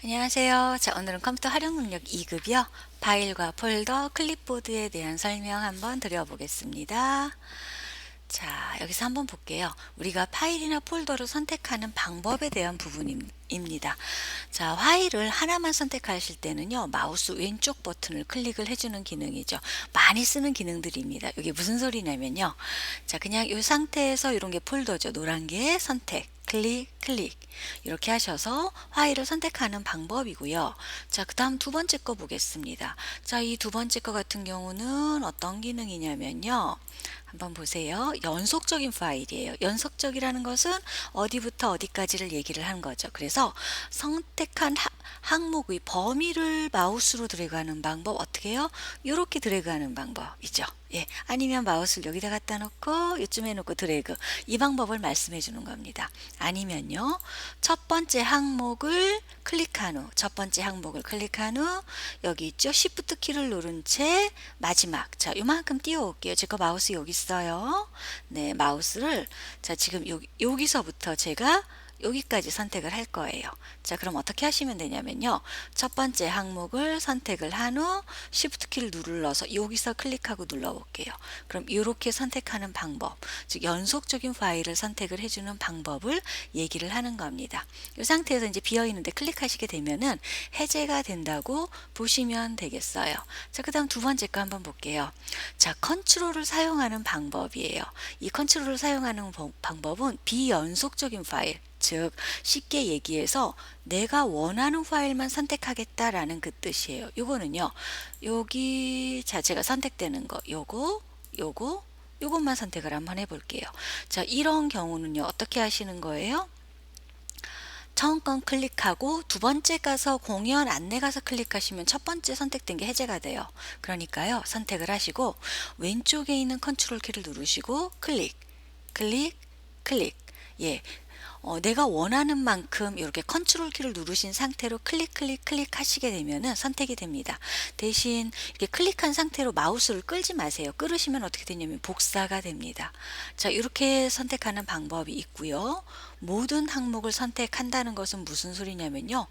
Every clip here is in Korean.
안녕하세요. 자, 오늘은 컴퓨터 활용 능력 2급이요. 파일과 폴더, 클립보드에 대한 설명 한번 드려보겠습니다. 자, 여기서 한번 볼게요. 우리가 파일이나 폴더를 선택하는 방법에 대한 부분입니다. 자, 파일을 하나만 선택하실 때는요, 마우스 왼쪽 버튼을 클릭을 해주는 기능이죠. 많이 쓰는 기능들입니다. 이게 무슨 소리냐면요. 자, 그냥 이 상태에서 이런 게 폴더죠. 노란 게 선택. 클릭, 클릭. 이렇게 하셔서 파일을 선택하는 방법이고요. 자, 그 다음 두 번째 거 보겠습니다. 자, 이 두 번째 거 같은 경우는 어떤 기능이냐면요. 한번 보세요. 연속적인 파일이에요. 연속적이라는 것은 어디부터 어디까지를 얘기를 한 거죠. 그래서 선택한 항목의 범위를 마우스로 드래그하는 방법 어떻게 해요? 이렇게 드래그하는 방법이죠. 예, 아니면 마우스를 여기다 갖다 놓고 이쯤에 놓고 드래그 이 방법을 말씀해 주는 겁니다. 아니면요, 첫 번째 항목을 클릭한 후 여기 있죠, Shift 키를 누른 채 마지막, 자, 요만큼 띄워올게요. 제 거 마우스 여기 있어요. 네, 마우스를, 자, 지금 여기서부터 제가 여기까지 선택을 할 거예요. 자, 그럼 어떻게 하시면 되냐면요. 첫 번째 항목을 선택을 한 후 Shift 키를 눌러서 여기서 클릭하고 눌러볼게요. 그럼 이렇게 선택하는 방법, 즉 연속적인 파일을 선택을 해주는 방법을 얘기를 하는 겁니다. 이 상태에서 이제 비어있는데 클릭하시게 되면은 해제가 된다고 보시면 되겠어요. 자, 그 다음 두 번째 거 한번 볼게요. 자, 컨트롤을 사용하는 방법이에요. 이 컨트롤을 사용하는 방법은 비연속적인 파일, 즉 쉽게 얘기해서 내가 원하는 파일만 선택하겠다라는 그 뜻이에요. 요거는요, 여기 자체가 선택되는 거, 요것만 선택을 한번 해볼게요. 자, 이런 경우는요, 어떻게 하시는 거예요? 처음 건 클릭하고 두 번째 가서 공연 안내 가서 클릭하시면 첫 번째 선택된 게 해제가 돼요. 그러니까요, 선택을 하시고 왼쪽에 있는 컨트롤 키를 누르시고 클릭, 클릭, 클릭. 예, 내가 원하는 만큼 이렇게 컨트롤 키를 누르신 상태로 클릭 클릭 클릭 하시게 되면은 선택이 됩니다. 대신 이렇게 클릭한 상태로 마우스를 끌지 마세요. 끌으시면 어떻게 되냐면 복사가 됩니다. 자, 이렇게 선택하는 방법이 있고요. 모든 항목을 선택한다는 것은 무슨 소리냐면요,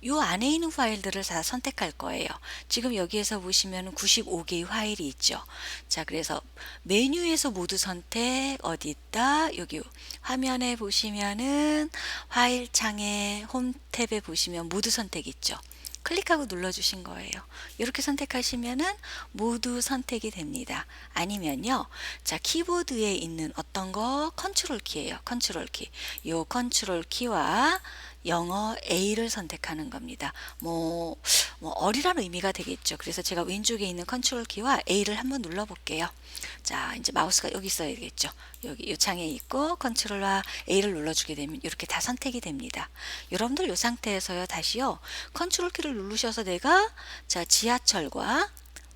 요 안에 있는 파일들을 다 선택할 거예요. 지금 여기에서 보시면 95개의 파일이 있죠. 자, 그래서 메뉴에서 모두 선택 어디 있다? 여기 화면에 보시면은 파일 창에 홈 탭에 보시면 모두 선택 있죠. 클릭하고 눌러주신 거예요. 이렇게 선택하시면은 모두 선택이 됩니다. 아니면요, 자, 키보드에 있는 어떤 거 컨트롤 키예요. 컨트롤 키. 요 컨트롤 키와 영어 A를 선택하는 겁니다. 뭐 어리라는 의미가 되겠죠. 그래서 제가 왼쪽에 있는 컨트롤 키와 A를 한번 눌러 볼게요. 자, 이제 마우스가 여기 있어야 되겠죠. 여기 이 창에 있고 컨트롤과 A를 눌러주게 되면 이렇게 다 선택이 됩니다. 여러분들 이 상태에서요, 다시요, 컨트롤 키를 누르셔서 내가, 자, 지하철과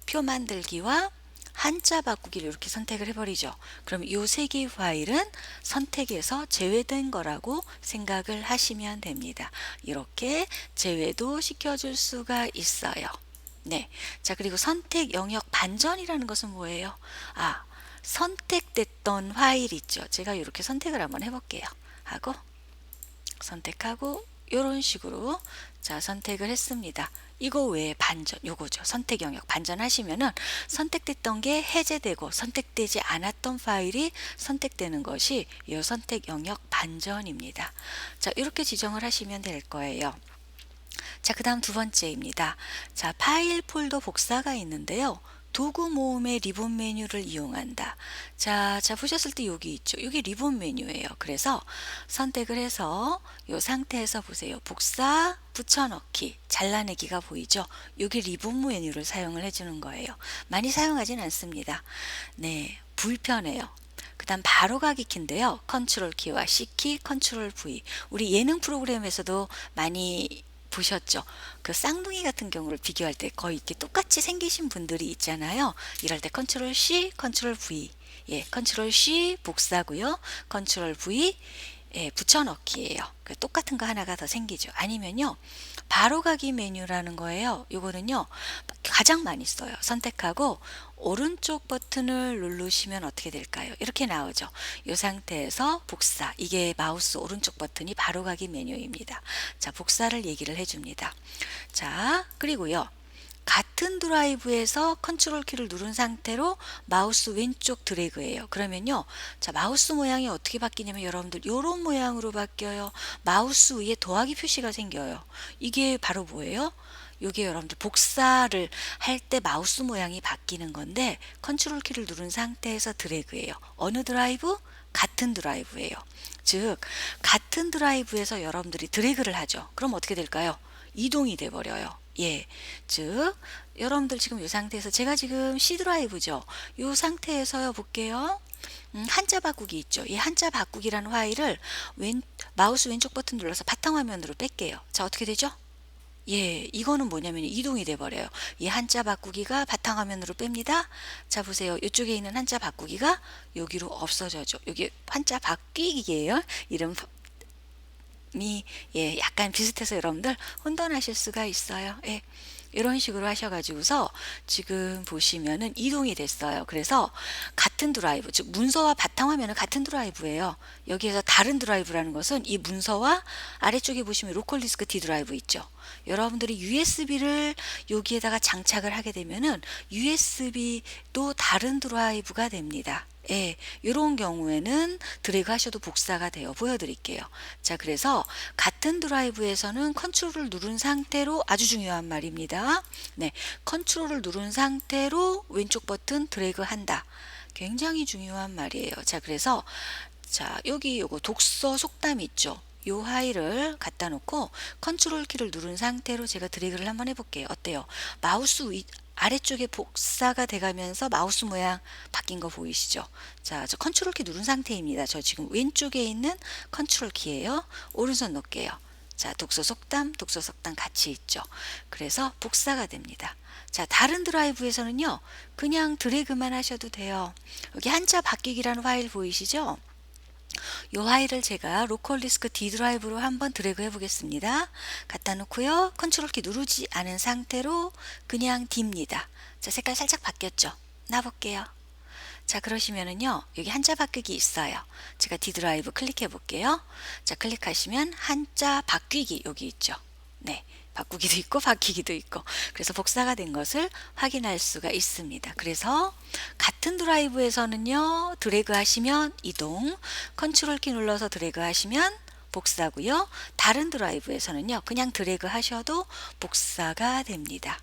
표 만들기와 한자 바꾸기를 이렇게 선택을 해버리죠. 그럼 이 세 개의 파일은 선택에서 제외된 거라고 생각을 하시면 됩니다. 이렇게 제외도 시켜줄 수가 있어요. 네. 자, 그리고 선택 영역 반전이라는 것은 뭐예요? 아, 선택됐던 파일 있죠. 제가 이렇게 선택을 한번 해볼게요. 하고 선택하고 이런 식으로, 자, 선택을 했습니다. 이거 외에 반전, 요거죠. 선택 영역 반전하시면은 선택됐던 게 해제되고 선택되지 않았던 파일이 선택되는 것이 이 선택 영역 반전입니다. 자, 이렇게 지정을 하시면 될 거예요. 자, 그 다음 두 번째입니다. 자, 파일 폴더 복사가 있는데요. 도구 모음의 리본 메뉴를 이용한다. 자, 보셨을 때 여기 있죠. 이게 리본 메뉴예요. 그래서 선택을 해서 이 상태에서 보세요. 복사, 붙여넣기, 잘라내기가 보이죠. 이게 리본 메뉴를 사용을 해주는 거예요. 많이 사용하진 않습니다. 네, 불편해요. 그 다음 바로 가기 키인데요. 컨트롤 키와 C키, 컨트롤 V. 우리 예능 프로그램에서도 많이 보셨죠? 그 쌍둥이 같은 경우를 비교할 때 거의 이렇게 똑같이 생기신 분들이 있잖아요. 이럴 때 컨트롤 C, 컨트롤 V. 예, 컨트롤 C 복사고요. 컨트롤 V 예, 붙여넣기예요. 똑같은 거 하나가 더 생기죠. 아니면요, 바로가기 메뉴라는 거예요. 요거는요, 가장 많이 써요. 선택하고 오른쪽 버튼을 누르시면 어떻게 될까요? 이렇게 나오죠. 이 상태에서 복사. 이게 마우스 오른쪽 버튼이 바로가기 메뉴입니다. 자, 복사를 얘기를 해줍니다. 자, 그리고요, 같은 드라이브에서 컨트롤 키를 누른 상태로 마우스 왼쪽 드래그예요. 그러면요, 자, 마우스 모양이 어떻게 바뀌냐면 여러분들 이런 모양으로 바뀌어요. 마우스 위에 더하기 표시가 생겨요. 이게 바로 뭐예요? 이게 여러분들 복사를 할 때 마우스 모양이 바뀌는 건데, 컨트롤 키를 누른 상태에서 드래그예요. 어느 드라이브? 같은 드라이브예요. 즉, 같은 드라이브에서 여러분들이 드래그를 하죠. 그럼 어떻게 될까요? 이동이 돼 버려요. 예. 즉, 여러분들 지금 이 상태에서 제가 지금 C 드라이브죠. 이 상태에서요, 볼게요. 한자 바꾸기 있죠. 이 한자 바꾸기라는 파일을 마우스 왼쪽 버튼 눌러서 바탕화면으로 뺄게요. 자, 어떻게 되죠? 예, 이거는 뭐냐면 이동이 돼 버려요. 이 한자 바꾸기가 바탕화면으로 뺍니다. 자, 보세요. 이쪽에 있는 한자 바꾸기가 여기로 없어져죠. 여기 한자 바뀌기예요. 이름 예, 약간 비슷해서 여러분들 혼돈하실 수가 있어요. 예. 이런 식으로 하셔가지고서 지금 보시면은 이동이 됐어요. 그래서 같은 드라이브, 즉 문서와 바탕화면은 같은 드라이브예요. 여기에서 다른 드라이브라는 것은 이 문서와 아래쪽에 보시면 로컬 디스크 D 드라이브 있죠. 여러분들이 USB를 여기에다가 장착을 하게 되면은 USB도 다른 드라이브가 됩니다. 예, 이런 경우에는 드래그 하셔도 복사가 돼요. 보여드릴게요. 자, 그래서 같은 드라이브에서는 컨트롤을 누른 상태로, 아주 중요한 말입니다. 네, 컨트롤을 누른 상태로 왼쪽 버튼 드래그 한다. 굉장히 중요한 말이에요. 자, 그래서 자, 여기 요거 독서 속담 있죠. 요 파일을 갖다 놓고 컨트롤 키를 누른 상태로 제가 드래그를 한번 해볼게요. 어때요? 마우스 아래쪽에 복사가 돼가면서 마우스 모양 바뀐 거 보이시죠? 자, 저 컨트롤 키 누른 상태입니다. 저 지금 왼쪽에 있는 컨트롤 키예요. 오른손 놓을게요. 자, 독서 속담 같이 있죠. 그래서 복사가 됩니다. 자, 다른 드라이브에서는요, 그냥 드래그만 하셔도 돼요. 여기 한자 바뀌기라는 파일 보이시죠? 이 파일을 제가 로컬 디스크 D 드라이브로 한번 드래그 해 보겠습니다. 갖다 놓고요. 컨트롤 키 누르지 않은 상태로 그냥 D입니다. 자, 색깔 살짝 바뀌었죠? 놔볼게요. 자, 그러시면은요, 여기 한자 바꾸기 있어요. 제가 D 드라이브 클릭해 볼게요. 자, 클릭하시면 한자 바뀌기 여기 있죠. 네. 바꾸기도 있고 바뀌기도 있고, 그래서 복사가 된 것을 확인할 수가 있습니다. 그래서 같은 드라이브에서는요, 드래그 하시면 이동, 컨트롤 키 눌러서 드래그 하시면 복사고요. 다른 드라이브에서는요, 그냥 드래그 하셔도 복사가 됩니다.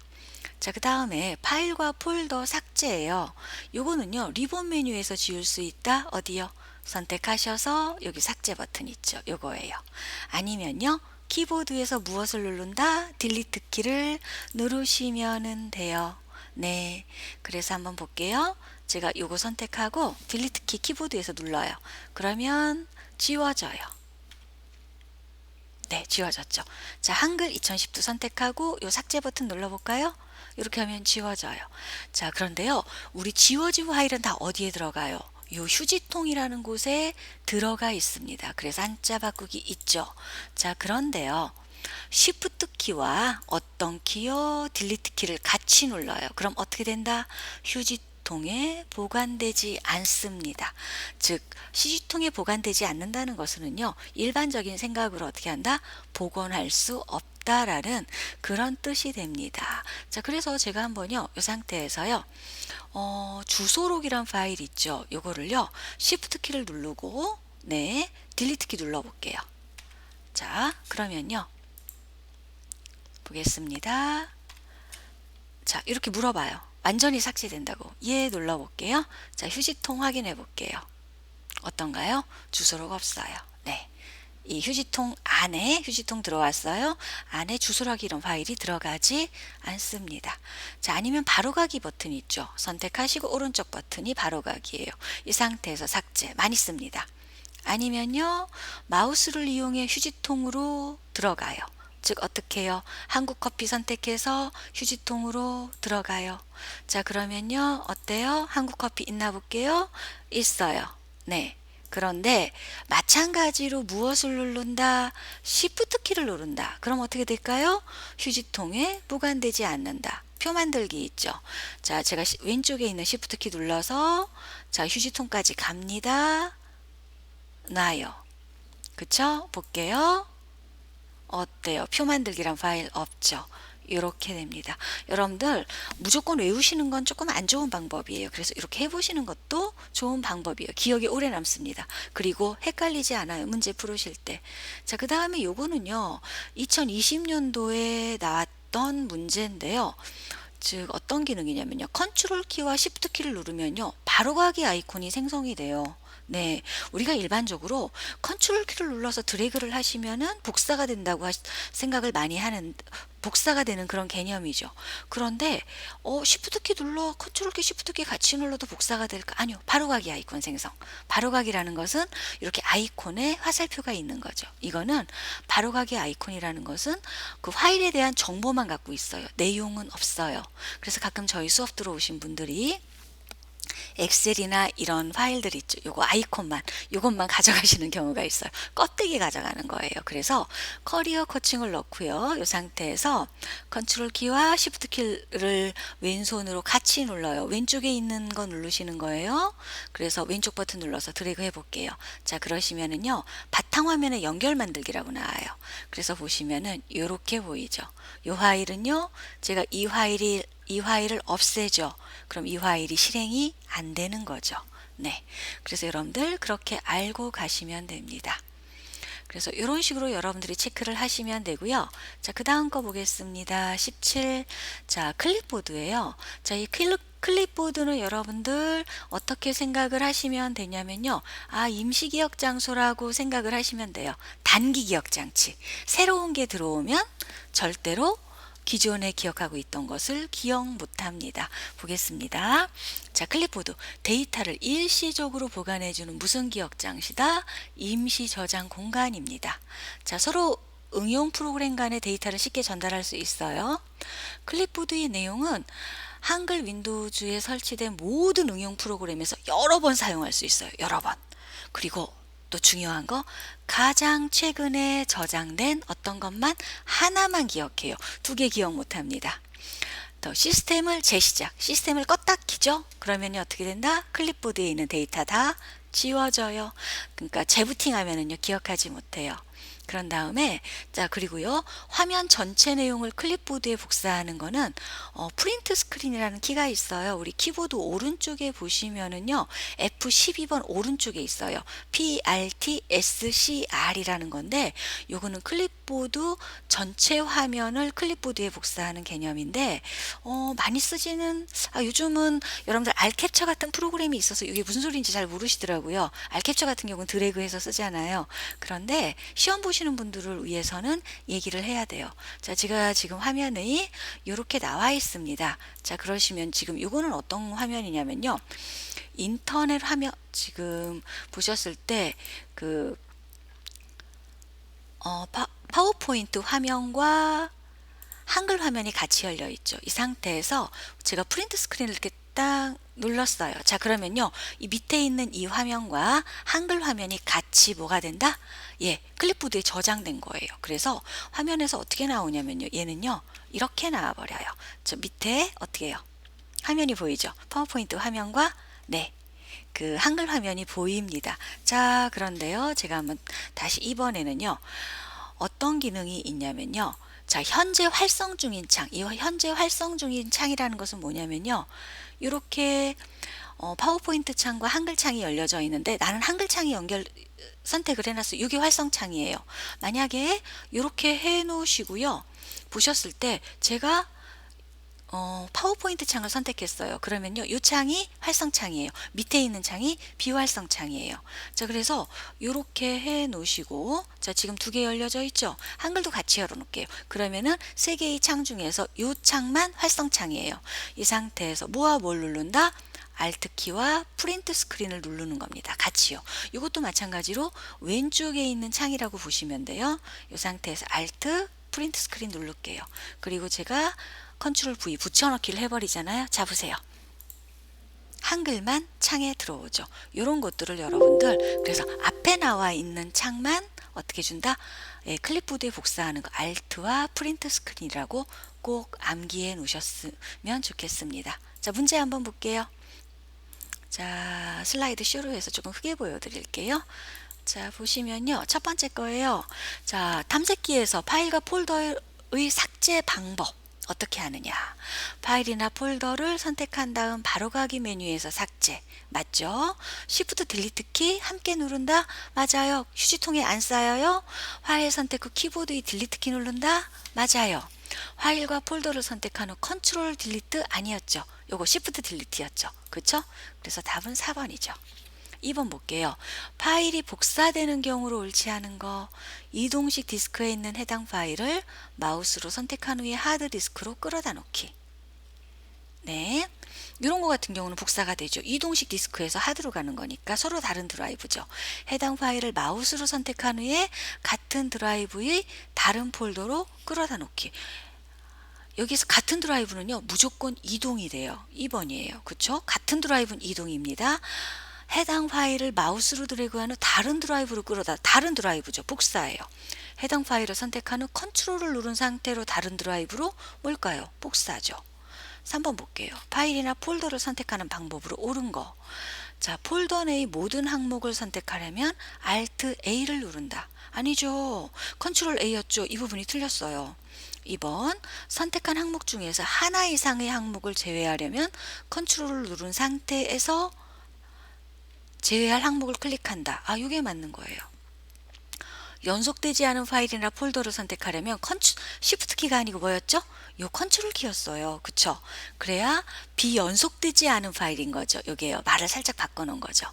자, 그 다음에 파일과 폴더 삭제예요. 요거는요, 리본 메뉴에서 지울 수 있다. 어디요? 선택하셔서 여기 삭제 버튼 있죠. 요거예요. 아니면요, 키보드에서 무엇을 누른다? 딜리트 키를 누르시면 돼요. 네. 그래서 한번 볼게요. 제가 요거 선택하고 딜리트 키 키보드에서 눌러요. 그러면 지워져요. 네, 지워졌죠. 자, 한글 2010도 선택하고 요 삭제 버튼 눌러볼까요? 이렇게 하면 지워져요. 자, 그런데요, 우리 지워진 파일은 다 어디에 들어가요? 요 휴지통이라는 곳에 들어가 있습니다. 그래서 한자 바꾸기 있죠. 자, 그런데요, Shift 키와 어떤 키요? 딜리트 키를 같이 눌러요. 그럼 어떻게 된다? 휴지통에 보관되지 않습니다. 즉, 휴지통에 보관되지 않는다는 것은요, 일반적인 생각으로 어떻게 한다? 복원할 수 없다라는 그런 뜻이 됩니다. 자, 그래서 제가 한번요, 이 상태에서요, 주소록이란 파일 있죠. 요거를요, Shift 키를 누르고, 네, 딜리트 키 눌러볼게요. 자, 그러면요, 보겠습니다. 자, 이렇게 물어봐요. 완전히 삭제된다고. 예, 눌러볼게요. 자, 휴지통 확인해 볼게요. 어떤가요? 주소록 없어요. 네. 이 휴지통 안에 휴지통 들어왔어요. 안에 주소록 이런 파일이 들어가지 않습니다. 자, 아니면 바로가기 버튼 있죠. 선택하시고 오른쪽 버튼이 바로가기예요. 이 상태에서 삭제 많이 씁니다. 아니면요, 마우스를 이용해 휴지통으로 들어가요. 즉 어떻게 해요? 한국 커피 선택해서 휴지통으로 들어가요. 자, 그러면요, 어때요? 한국 커피 있나 볼게요. 있어요. 네. 그런데 마찬가지로 무엇을 누른다? Shift 키를 누른다. 그럼 어떻게 될까요? 휴지통에 보관되지 않는다. 표 만들기 있죠. 자, 제가 왼쪽에 있는 Shift 키 눌러서 자, 휴지통까지 갑니다. 놔요. 그쵸? 볼게요. 어때요? 표 만들기란 파일 없죠? 이렇게 됩니다. 여러분들 무조건 외우시는 건 조금 안 좋은 방법이에요. 그래서 이렇게 해보시는 것도 좋은 방법이에요. 기억에 오래 남습니다. 그리고 헷갈리지 않아요. 문제 풀으실 때. 자, 그 다음에 요거는요. 2020년도에 나왔던 문제인데요. 즉 어떤 기능이냐면요. 컨트롤 키와 Shift 키를 누르면요. 바로가기 아이콘이 생성이 돼요. 네, 우리가 일반적으로 컨트롤 키를 눌러서 드래그를 하시면은 복사가 된다고 생각을 많이 하는 복사가 되는 그런 개념이죠. 그런데 Shift 키 눌러 컨트롤 키 Shift 키 같이 눌러도 복사가 될까? 아니요. 바로가기 아이콘 생성. 바로가기라는 것은 이렇게 아이콘에 화살표가 있는 거죠. 이거는 바로가기 아이콘이라는 것은 그 파일에 대한 정보만 갖고 있어요. 내용은 없어요. 그래서 가끔 저희 수업 들어오신 분들이 엑셀이나 이런 파일들 있죠. 요거 아이콘만, 요것만 가져가시는 경우가 있어요. 껍데기 가져가는 거예요. 그래서 커리어 코칭을 넣고요. 이 상태에서 컨트롤 키와 시프트 키를 왼손으로 같이 눌러요. 왼쪽에 있는 거 누르시는 거예요. 그래서 왼쪽 버튼 눌러서 드래그 해볼게요. 자, 그러시면은요. 바탕화면에 연결 만들기라고 나와요. 그래서 보시면은 요렇게 보이죠. 요 파일은요. 제가 이 파일을 없애죠. 그럼 이 파일이 실행이 안 되는 거죠. 네. 그래서 여러분들 그렇게 알고 가시면 됩니다. 그래서 이런 식으로 여러분들이 체크를 하시면 되고요. 자, 그 다음 거 보겠습니다. 17. 자, 클립보드예요. 자, 이 클립보드는 여러분들 어떻게 생각을 하시면 되냐면요. 아, 임시기억 장소라고 생각을 하시면 돼요. 단기 기억 장치. 새로운 게 들어오면 절대로 기존에 기억하고 있던 것을 기억 못합니다. 보겠습니다. 자, 클립보드. 데이터를 일시적으로 보관해주는 무슨 기억 장치다? 임시 저장 공간입니다. 자, 서로 응용 프로그램 간의 데이터를 쉽게 전달할 수 있어요. 클립보드의 내용은 한글 윈도우즈에 설치된 모든 응용 프로그램에서 여러 번 사용할 수 있어요. 여러 번. 그리고 또 중요한 거 가장 최근에 저장된 어떤 것만 하나만 기억해요. 두 개 기억 못합니다. 또 시스템을 재시작. 시스템을 껐다 키죠. 그러면 어떻게 된다? 클립보드에 있는 데이터 다 지워져요. 그러니까 재부팅 하면은요 기억하지 못해요. 그런 다음에 자 그리고요 화면 전체 내용을 클립보드에 복사하는 거는 프린트 스크린이라는 키가 있어요. 우리 키보드 오른쪽에 보시면은요 F12번 오른쪽에 있어요. PRTSCR이라는 건데 요거는 클립보드 전체 화면을 클립보드에 복사하는 개념인데 많이 쓰지는 요즘은 여러분들 알캡처 같은 프로그램이 있어서 이게 무슨 소리인지 잘 모르시더라고요. 알캡처 같은 경우는 드래그해서 쓰잖아요. 그런데 시험 보시는 분들을 위해서는 얘기를 해야 돼요. 자, 제가 지금 화면에 이렇게 나와 있습니다. 자, 그러시면 지금 이거는 어떤 화면이냐면요. 인터넷 화면 지금 보셨을 때 그 파워포인트 화면과 한글 화면이 같이 열려 있죠. 이 상태에서 제가 프린트 스크린을 이렇게 딱 눌렀어요. 자, 그러면요. 이 밑에 있는 이 화면과 한글 화면이 같이 뭐가 된다? 예, 클립보드에 저장된 거예요. 그래서 화면에서 어떻게 나오냐면요. 얘는요. 이렇게 나와 버려요. 저 밑에 어떻게 해요? 화면이 보이죠? 파워포인트 화면과 네. 그 한글 화면이 보입니다. 자, 그런데요. 제가 한번 다시 이번에는요. 어떤 기능이 있냐면요. 자, 현재 활성 중인 창. 이 현재 활성 중인 창이라는 것은 뭐냐면요. 이렇게 파워포인트 창과 한글 창이 열려져 있는데 나는 한글 창이 선택을 해놨어요. 이게 활성 창이에요. 만약에 이렇게 해 놓으시고요. 보셨을 때 제가 파워포인트 창을 선택했어요. 그러면요, 이 창이 활성 창이에요. 밑에 있는 창이 비활성 창이에요. 자, 그래서 이렇게 해 놓으시고, 자, 지금 두 개 열려져 있죠? 한글도 같이 열어 놓을게요. 그러면은 세 개의 창 중에서 이 창만 활성 창이에요. 이 상태에서 뭐와 뭘 누른다? Alt키와 프린트 스크린을 누르는 겁니다. 같이요. 이것도 마찬가지로 왼쪽에 있는 창이라고 보시면 돼요. 이 상태에서 Alt, 프린트 스크린 누를게요. 그리고 제가 컨트롤 V 붙여넣기를 해버리잖아요. 잡으세요. 한글만 창에 들어오죠. 이런 것들을 여러분들 그래서 앞에 나와 있는 창만 어떻게 준다? 예, 클립보드에 복사하는 거 Alt와 프린트 스크린이라고 꼭 암기해 놓으셨으면 좋겠습니다. 자, 문제 한번 볼게요. 자, 슬라이드 쇼로 해서 조금 크게 보여드릴게요. 자, 보시면요. 첫 번째 거예요. 자, 탐색기에서 파일과 폴더의 삭제 방법. 어떻게 하느냐. 파일이나 폴더를 선택한 다음 바로가기 메뉴에서 삭제. 맞죠? Shift 딜리트 키 함께 누른다? 맞아요. 휴지통에 안 쌓여요? 파일 선택 후 키보드의 딜리트 키 누른다? 맞아요. 파일과 폴더를 선택한 후 컨트롤 딜리트 아니었죠. 요거 Shift 딜리트였죠. 그쵸? 그래서 답은 4번이죠. 2번 볼게요. 파일이 복사되는 경우로 옳지 않은 거. 이동식 디스크에 있는 해당 파일을 마우스로 선택한 후에 하드디스크로 끌어다 놓기. 네. 이런 거 같은 경우는 복사가 되죠. 이동식 디스크에서 하드로 가는 거니까 서로 다른 드라이브죠. 해당 파일을 마우스로 선택한 후에 같은 드라이브의 다른 폴더로 끌어다 놓기. 여기서 같은 드라이브는요, 무조건 이동이 돼요. 2번이에요. 그쵸? 같은 드라이브는 이동입니다. 해당 파일을 마우스로 드래그한 후 다른 드라이브로 다른 드라이브죠. 복사예요. 해당 파일을 선택한 후 컨트롤을 누른 상태로 다른 드라이브로 뭘까요? 복사죠. 3번 볼게요. 파일이나 폴더를 선택하는 방법으로 옳은 거. 자, 폴더 내의 모든 항목을 선택하려면 Alt A를 누른다. 아니죠. 컨트롤 A였죠. 이 부분이 틀렸어요. 2번 선택한 항목 중에서 하나 이상의 항목을 제외하려면 컨트롤을 누른 상태에서 제외할 항목을 클릭한다. 아, 이게 맞는 거예요. 연속되지 않은 파일이나 폴더를 선택하려면 Shift 키가 아니고 뭐였죠? 요 컨트롤 키였어요. 그쵸? 그래야 비연속되지 않은 파일인 거죠. 요게요. 말을 살짝 바꿔놓은 거죠.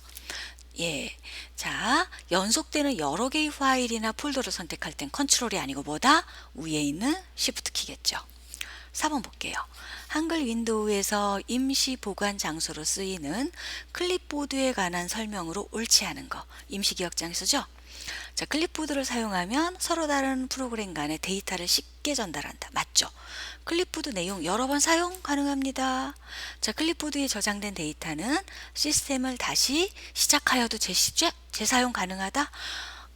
예. 자, 연속되는 여러 개의 파일이나 폴더를 선택할 땐 컨트롤이 아니고 뭐다? 위에 있는 Shift 키겠죠. 4번 볼게요. 한글 윈도우에서 임시 보관 장소로 쓰이는 클립보드에 관한 설명으로 옳지 않은 거. 임시 기억장소죠? 자, 클립보드를 사용하면 서로 다른 프로그램 간의 데이터를 쉽게 전달한다. 맞죠? 클립보드 내용 여러 번 사용 가능합니다. 자, 클립보드에 저장된 데이터는 시스템을 다시 시작하여도 재사용 가능하다?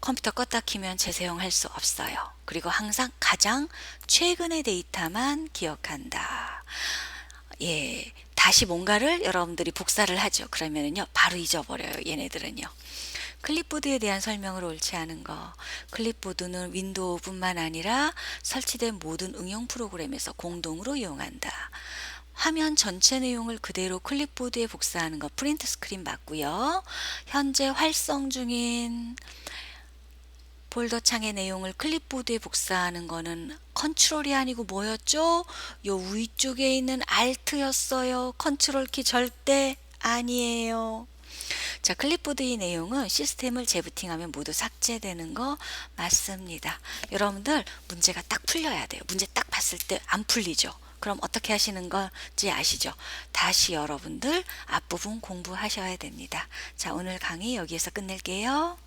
컴퓨터 껐다 키면 재사용할 수 없어요. 그리고 항상 가장 최근의 데이터만 기억한다. 예, 다시 뭔가를 여러분들이 복사를 하죠. 그러면은요, 바로 잊어버려요. 얘네들은요. 클립보드에 대한 설명을 옳지 않은 거. 클립보드는 윈도우뿐만 아니라 설치된 모든 응용 프로그램에서 공동으로 이용한다. 화면 전체 내용을 그대로 클립보드에 복사하는 거 프린트 스크린 맞고요. 현재 활성 중인 폴더 창의 내용을 클립보드에 복사하는 거는 컨트롤이 아니고 뭐였죠? 요 위쪽에 있는 Alt였어요. 컨트롤 키 절대 아니에요. 자, 클립보드의 내용은 시스템을 재부팅하면 모두 삭제되는 거 맞습니다. 여러분들 문제가 딱 풀려야 돼요. 문제 딱 봤을 때 안 풀리죠. 그럼 어떻게 하시는 건지 아시죠? 다시 여러분들 앞부분 공부하셔야 됩니다. 자, 오늘 강의 여기에서 끝낼게요.